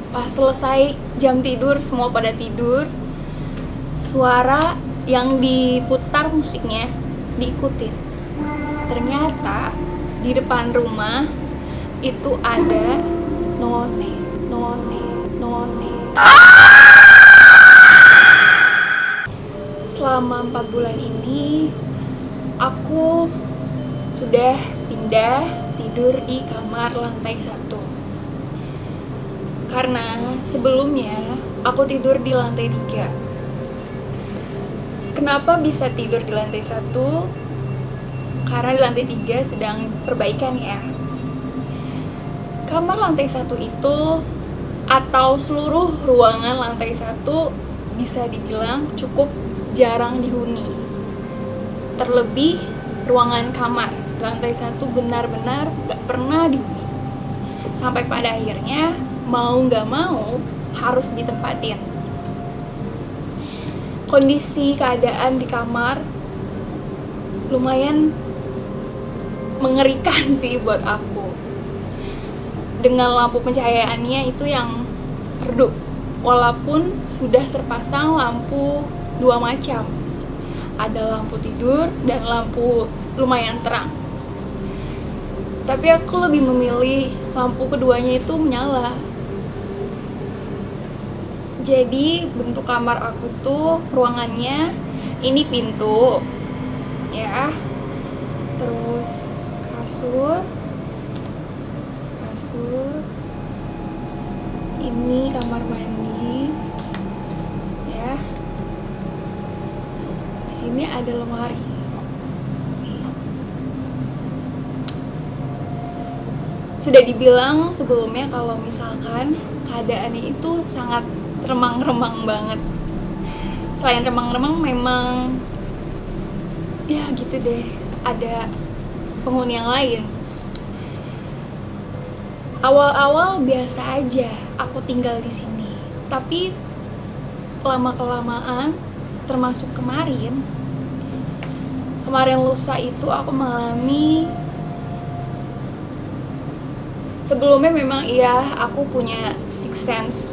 Pas selesai jam tidur, semua pada tidur, suara yang diputar musiknya diikutin. Ternyata di depan rumah itu ada none. Selama 4 bulan ini aku sudah pindah tidur di kamar lantai 1. Karena sebelumnya aku tidur di lantai 3. Kenapa bisa tidur di lantai 1? Karena di lantai 3 sedang perbaikan ya. Kamar lantai 1 itu atau seluruh ruangan lantai 1 bisa dibilang cukup jarang dihuni. Terlebih ruangan kamar lantai 1 benar-benar gak pernah dihuni. Sampai pada akhirnya mau gak mau harus ditempatin. Kondisi keadaan di kamar lumayan mengerikan sih buat aku. Dengan lampu pencahayaannya itu yang redup, walaupun sudah terpasang lampu 2 macam. Ada lampu tidur dan lampu lumayan terang. Tapi aku lebih memilih lampu keduanya itu menyala. Jadi bentuk kamar aku tuh ruangannya ini pintu ya, terus kasur, ini kamar mandi ya, di sini ada lemari. Sudah dibilang sebelumnya kalau misalkan keadaannya itu sangat remang-remang banget. Selain remang-remang, memang ya gitu deh, ada penghuni yang lain. Awal-awal biasa aja aku tinggal di sini, tapi lama-kelamaan, termasuk kemarin lusa itu aku mengalami. Sebelumnya memang iya aku punya sixth sense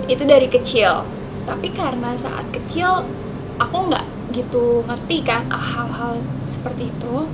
itu dari kecil, tapi karena saat kecil aku nggak gitu ngerti kan hal-hal seperti itu,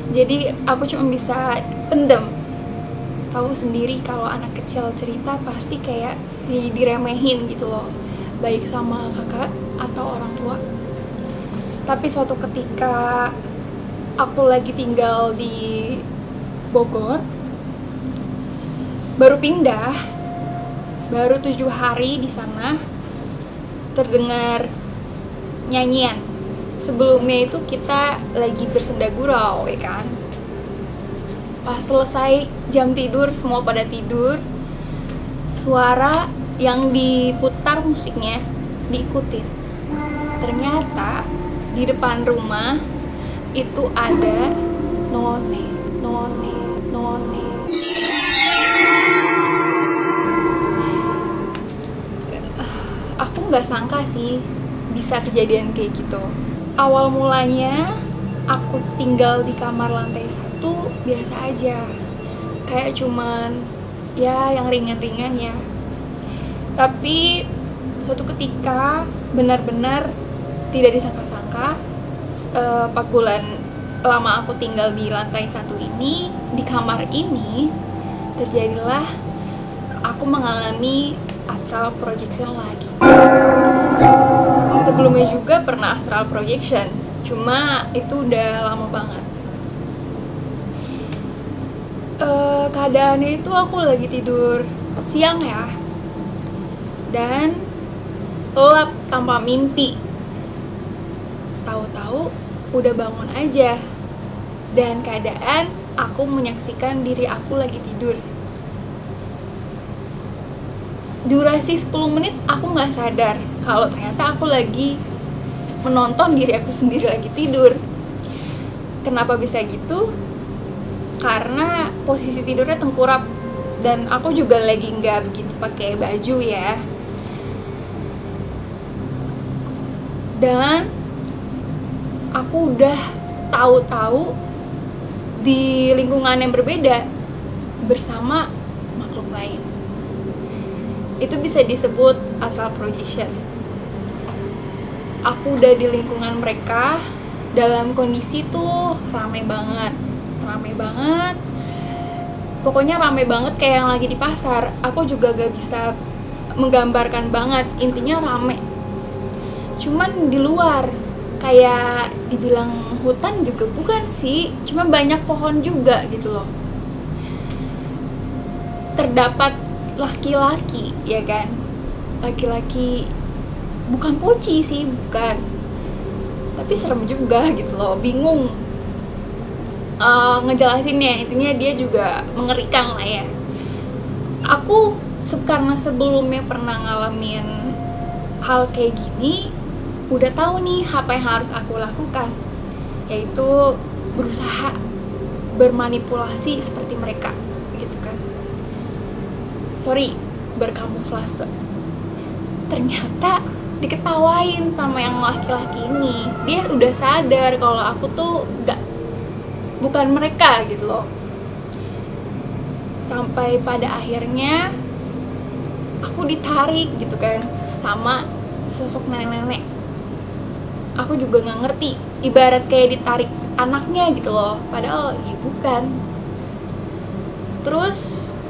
jadi aku cuma bisa pendem. Tahu sendiri kalau anak kecil cerita pasti kayak diremehin gitu loh, baik sama kakak atau orang tua. Tapi suatu ketika aku lagi tinggal di Bogor, baru pindah, baru 7 hari di sana, terdengar nyanyian. Sebelumnya itu kita lagi bersenda gurau ya kan. Pas selesai jam tidur, semua pada tidur, suara yang diputar musiknya diikutin. Ternyata di depan rumah itu ada none. Aku nggak sangka sih bisa kejadian kayak gitu. Awal mulanya aku tinggal di kamar lantai 1 biasa aja, kayak cuman ya yang ringan-ringan ya. Tapi suatu ketika benar-benar tidak disangka-sangka, 4 bulan lama aku tinggal di lantai 1 ini, di kamar ini, terjadilah aku mengalami astral projection lagi. Sebelumnya juga pernah astral projection, cuma itu udah lama banget. Keadaannya itu aku lagi tidur siang ya, dan lelap tanpa mimpi. Tahu-tahu udah bangun aja, dan keadaan aku menyaksikan diri aku lagi tidur. Durasi 10 menit aku nggak sadar kalau ternyata aku lagi menonton diri aku sendiri lagi tidur. Kenapa bisa gitu? Karena posisi tidurnya tengkurap, dan aku juga lagi nggak begitu pakai baju ya. Dan aku udah tahu-tahu di lingkungan yang berbeda bersama makhluk lain. Itu bisa disebut astral projection. Aku udah di lingkungan mereka dalam kondisi tuh rame banget. Pokoknya rame banget kayak yang lagi di pasar. Aku juga gak bisa menggambarkan banget, intinya rame. Cuman di luar, kayak dibilang hutan juga bukan sih, cuma banyak pohon juga gitu loh. Terdapat laki-laki, ya kan? Laki-laki, bukan poci sih, bukan. Tapi serem juga gitu loh, bingung ngejelasinnya. Intinya dia juga mengerikan lah ya. Aku karena sebelumnya pernah ngalamin hal kayak gini, udah tahu nih apa yang harus aku lakukan, yaitu berusaha bermanipulasi seperti mereka gitu kan. Berkamuflase. Ternyata diketawain sama yang laki-laki ini. Dia udah sadar kalau aku tuh bukan mereka gitu loh. Sampai pada akhirnya aku ditarik gitu kan sama sosok nenek-nenek. Aku juga nggak ngerti, ibarat kayak ditarik anaknya gitu loh, padahal ya bukan. Terus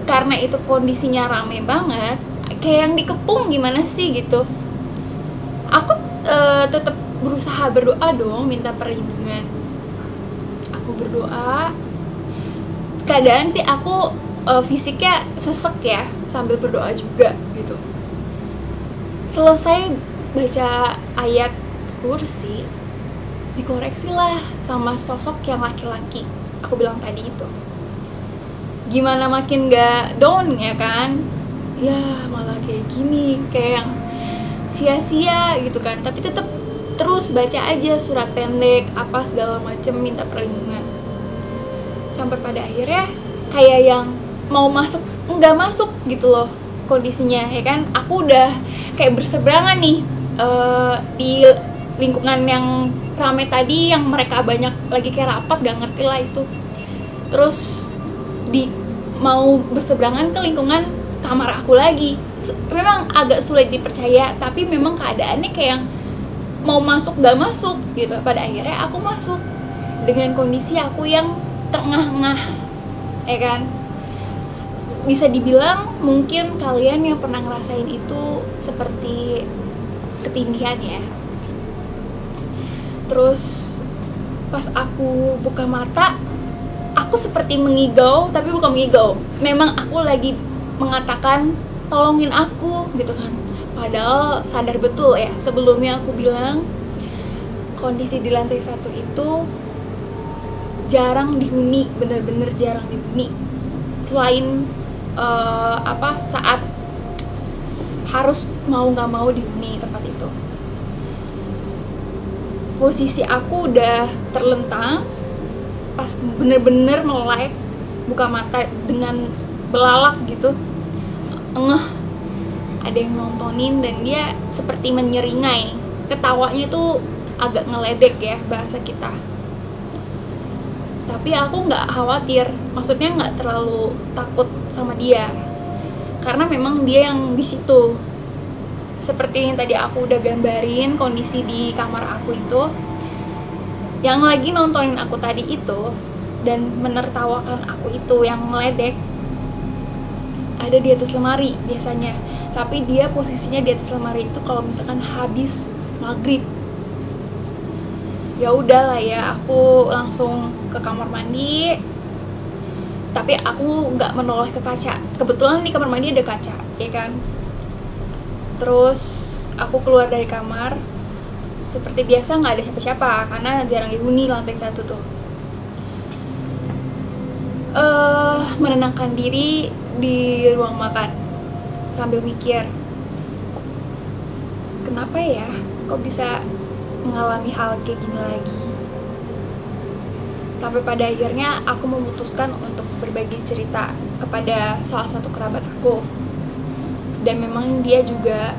karena itu kondisinya rame banget, kayak yang dikepung gimana sih gitu. Aku tetap berusaha berdoa dong, minta perlindungan. Aku berdoa. Keadaan sih aku fisiknya sesek ya, sambil berdoa juga gitu. Selesai baca ayat kursi, dikoreksi lah sama sosok yang laki-laki aku bilang tadi itu. Gimana makin gak down ya kan, ya malah kayak gini, kayak yang sia-sia gitu kan. Tapi tetap terus baca aja surat pendek apa segala macem, minta perlindungan. Sampai pada akhirnya kayak yang mau masuk nggak masuk gitu loh kondisinya, ya kan. Aku udah kayak berseberangan nih di lingkungan yang rame tadi, yang mereka banyak lagi kayak rapat, gak ngerti lah itu. Terus mau berseberangan ke lingkungan kamar aku lagi. Memang agak sulit dipercaya, tapi memang keadaannya kayak yang mau masuk gak masuk gitu. Pada akhirnya aku masuk dengan kondisi aku yang tengah-tengah, ya kan. Bisa dibilang mungkin kalian yang pernah ngerasain itu seperti ketindihan ya. Terus pas aku buka mata, aku seperti mengigau, tapi bukan mengigau. Memang aku lagi mengatakan tolongin aku gitu kan. Padahal sadar betul ya, sebelumnya aku bilang kondisi di lantai 1 itu jarang dihuni, bener-bener jarang dihuni. Selain saat harus mau nggak mau dihuni tempat itu. Posisi aku udah terlentang, pas bener-bener melek, buka mata dengan belalak gitu, ada yang nontonin dan dia seperti menyeringai. Ketawanya tuh agak ngeledek ya bahasa kita. Tapi aku nggak khawatir, maksudnya nggak terlalu takut sama dia, karena memang dia yang di situ. Seperti yang tadi aku udah gambarin kondisi di kamar aku itu, yang lagi nontonin aku tadi itu dan menertawakan aku itu, yang ngeledek, ada di atas lemari biasanya. Tapi dia posisinya di atas lemari itu kalau misalkan habis maghrib. Ya udahlah ya, aku langsung ke kamar mandi. Tapi aku nggak menoleh ke kaca. Kebetulan di kamar mandi ada kaca, ya kan. Terus aku keluar dari kamar. Seperti biasa nggak ada siapa-siapa karena jarang dihuni lantai 1 tuh. Menenangkan diri di ruang makan sambil mikir, kenapa ya kok bisa mengalami hal kayak gini lagi. Sampai pada akhirnya aku memutuskan untuk berbagi cerita kepada salah satu kerabat aku, dan memang dia juga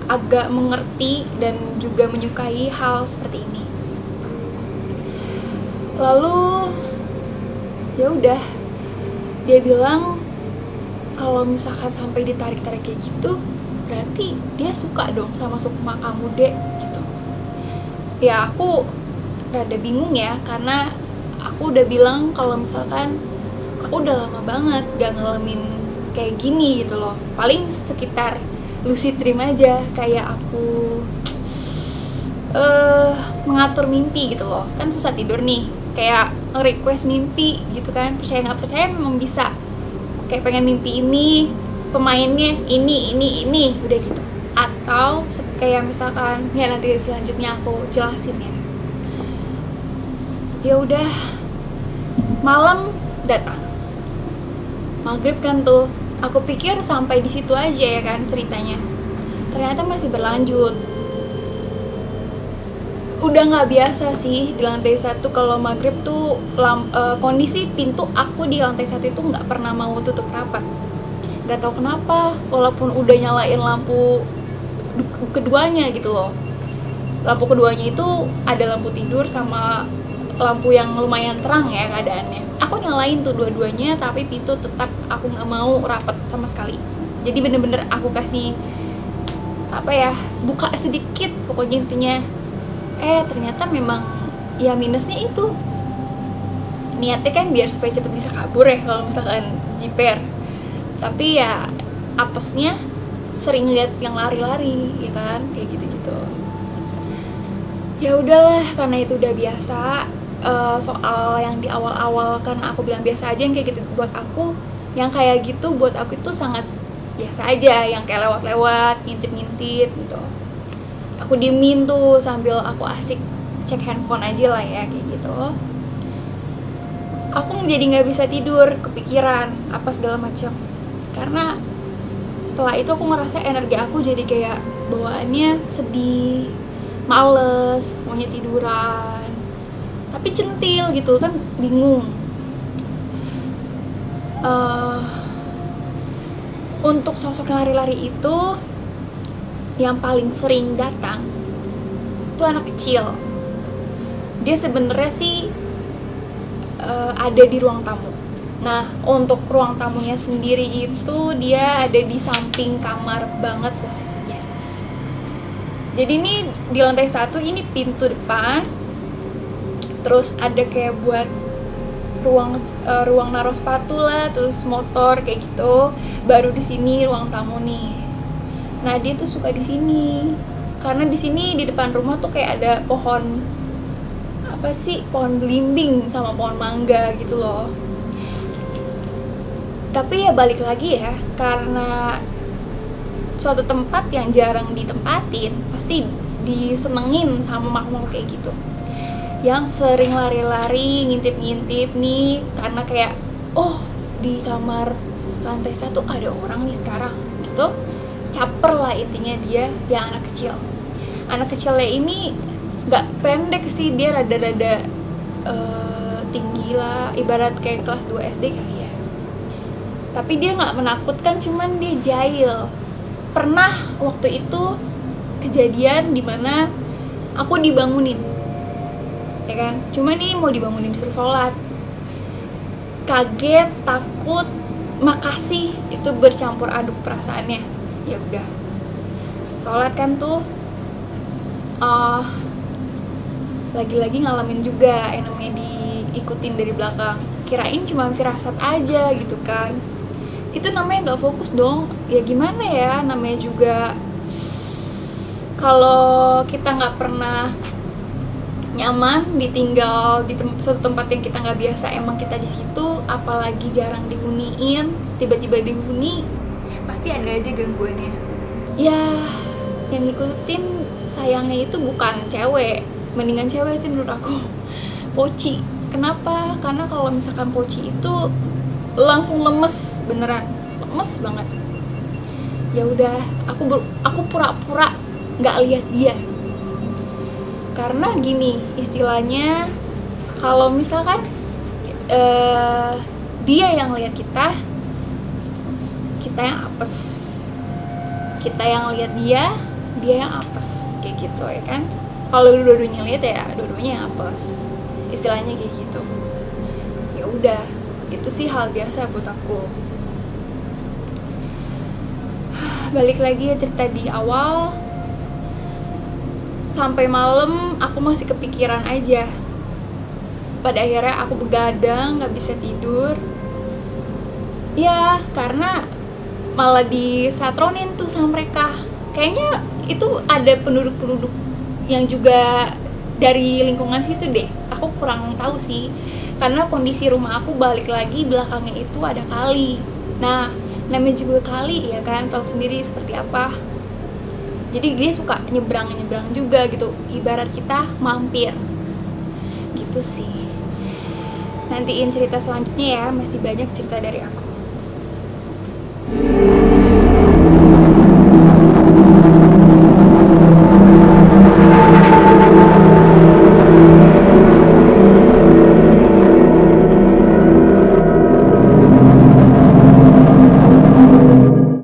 agak mengerti dan juga menyukai hal seperti ini. Lalu ya udah, dia bilang kalau kalau misalkan sampai ditarik-tarik kayak gitu, berarti dia suka dong sama Sukma kamu dek gitu. Ya aku rada bingung ya, karena aku udah bilang kalau misalkan aku udah lama banget gak ngalamin kayak gini gitu loh. Paling sekitar lucid dream aja, kayak aku mengatur mimpi gitu loh. Kan susah tidur nih, kayak request mimpi gitu kan. Percaya nggak percaya memang bisa. Kayak pengen mimpi ini, pemainnya ini, udah gitu. Atau kayak misalkan, ya nanti selanjutnya aku jelasin ya. Ya udah, malam datang, maghrib kan tuh. Aku pikir sampai di situ aja ya kan ceritanya. Ternyata masih berlanjut. Udah nggak biasa sih di lantai 1 kalau maghrib tuh kondisi pintu aku di lantai 1 itu nggak pernah mau tutup rapat. Nggak tahu kenapa, walaupun udah nyalain lampu keduanya gitu loh. Lampu keduanya itu ada lampu tidur sama lampu yang lumayan terang ya keadaannya. Aku nyalain tuh dua-duanya, tapi pintu tetap aku nggak mau rapat sama sekali. Jadi bener-bener aku kasih apa ya, buka sedikit pokoknya intinya. Ternyata memang ya minusnya itu, niatnya kan biar supaya cepet bisa kabur ya kalau misalkan jiper, tapi ya apesnya sering lihat yang lari-lari ya kan, kayak gitu-gitu. Ya udahlah, karena itu udah biasa. Soal yang di awal-awal kan aku bilang biasa aja, yang kayak gitu buat aku, yang kayak gitu buat aku itu sangat biasa aja, yang kayak lewat-lewat, ngintip-ngintip gitu. Aku diemin tuh sambil aku asik cek handphone aja lah ya, kayak gitu. Aku jadi nggak bisa tidur, kepikiran apa segala macam. Karena setelah itu aku ngerasa energi aku jadi kayak bawaannya sedih, males, maunya tiduran, tapi centil gitu kan, bingung. Untuk sosok lari-lari itu yang paling sering datang itu anak kecil. Dia sebenarnya sih ada di ruang tamu. Nah, untuk ruang tamunya sendiri itu dia ada di samping kamar banget posisinya. Jadi ini di lantai 1 ini pintu depan, terus ada kayak buat ruang naruh sepatu lah, terus motor kayak gitu. Baru di sini ruang tamu nih. Nah, dia tuh suka di sini karena di sini di depan rumah tuh kayak ada pohon apa sih, pohon belimbing sama pohon mangga gitu loh. Tapi ya balik lagi ya, karena suatu tempat yang jarang ditempatin, pasti disenengin sama makhluk kayak gitu, yang sering lari-lari, ngintip-ngintip nih, karena kayak oh di kamar lantai 1 ada orang nih sekarang gitu. Caper lah intinya dia, yang anak kecil. Anak kecilnya ini nggak pendek sih, dia rada-rada tinggi lah, ibarat kayak kelas 2 SD kali ya. Tapi dia nggak menakutkan, cuman dia jahil. Pernah waktu itu kejadian dimana aku dibangunin, ya kan? Cuman ini mau dibangunin disuruh sholat. Kaget, takut, makasih, itu bercampur aduk perasaannya. Ya udah, sholat kan tuh, lagi-lagi ngalamin juga yang namanya diikutin dari belakang. Kirain cuma firasat aja gitu kan. Itu namanya nggak fokus dong. Ya gimana ya, namanya juga kalau kita nggak pernah nyaman ditinggal di suatu tempat yang kita nggak biasa, emang kita di situ, apalagi jarang dihuniin, tiba-tiba dihuni, pasti ada aja gangguannya. Ya, yang ngikutin sayangnya itu bukan cewek, mendingan cewek sih menurut aku, poci. Kenapa? Karena kalau misalkan poci itu langsung lemes, beneran lemes banget. Ya udah, aku pura-pura nggak lihat dia. Karena gini istilahnya, kalau misalkan dia yang lihat kita yang apes, kita yang lihat dia yang apes, kayak gitu ya kan. Kalau dua-duanya lihat ya dua-duanya yang apes, istilahnya kayak gitu. Ya udah, itu sih hal biasa buat aku. balik lagi ya cerita di awal. Sampai malam aku masih kepikiran aja. Pada akhirnya aku begadang, gak bisa tidur. Ya, karena malah disatronin tuh sama mereka. Kayaknya itu ada penduduk-penduduk yang juga dari lingkungan situ deh. Aku kurang tahu sih, karena kondisi rumah aku balik lagi belakangnya itu ada kali. Nah, namanya juga kali ya kan, tahu sendiri seperti apa. Jadi dia suka nyebrang juga gitu, ibarat kita mampir gitu sih. Nantiin cerita selanjutnya ya, masih banyak cerita dari aku.